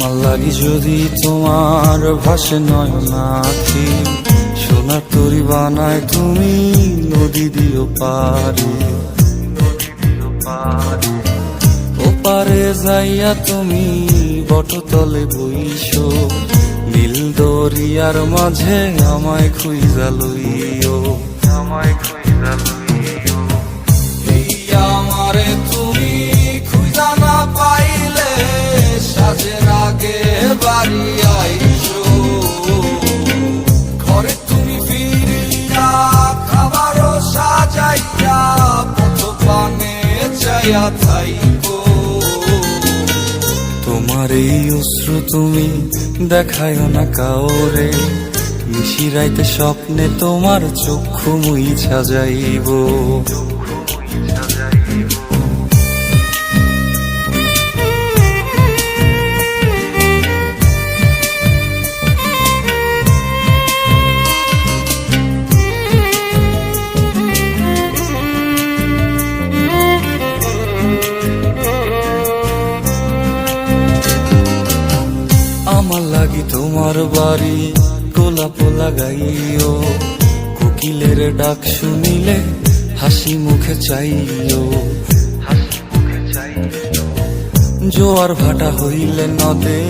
আমার লাগি যদি তোমার ভাসে নয়নাখি, সোনার তরি বানায় তুমি নদী দিও পারে। ওপারে যাইয়া তুমি বটতলে বইসো, নীল দরিয়ার মাঝে আমায় খুঁজা লইও, আমায় খুঁজা লইও। এই আমারে তুমি খুঁজা না পাইলে সাজের আগে বাড়ি আইসো, ঘরে তুমি ফিরিয়া খাবারও সাজাইয়া পথ পানে চাইয়া থাইকো। তোমার এই অশ্রু তুমি দেখায় না কাউরে, নিশিরাইতে স্বপ্নে তোমার চক্ষু মুইছা যাইব। আমার লাগি তোমার বাড়ি গোলাপ লাগাইও, কোকিলের ডাক শুনিলে হাসি মুখে চাইও, জোয়ার ভাটা হইলে নদে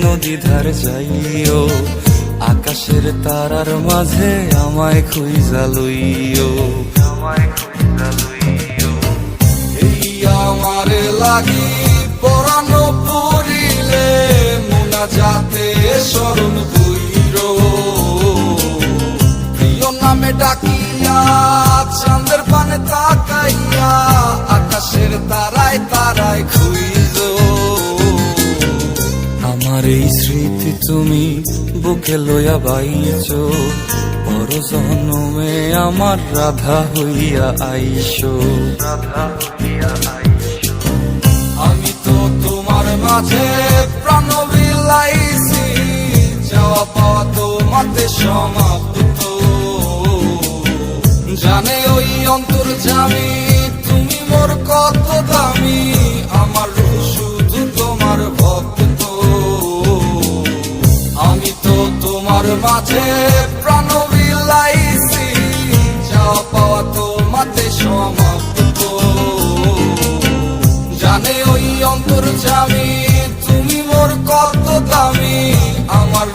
নদী ধারে যাইও, আকাশের তারার মাঝে আমায় খুঁজা লইও, আমায় খুঁজা লইও। এই আমারে লাগি পরানো পড়িলে যাতে স্মরণ বইর, প্রিয় নামে ডাকিয়া চাঁদের পানে তাকাইয়া আকাশের তারায় তারায় খুইজ। আমার এই স্মৃতি তুমি বুকে লইয়া বাইছ, পর জন্মে আমার রাধা হইয়া আইসো, রাধা হইয়া আইসো। আমি তো তোমার মাঝে প্রাণ বিলাইছি, যাওয়া পাওয়া তোমাতে সমাপ্ত। জানে ওই অন্তর্যামী তুমি মোর কত দামি, আমার শুধু তোমার ভক্ত। আমি তো তোমার মাঝে প্রাণ বিলাইছি, যাওয়া পাওয়া তোমাতে সমাপ্ত। জানে ওই অন্তর্যামী তুমি মোর কত দামি, আমার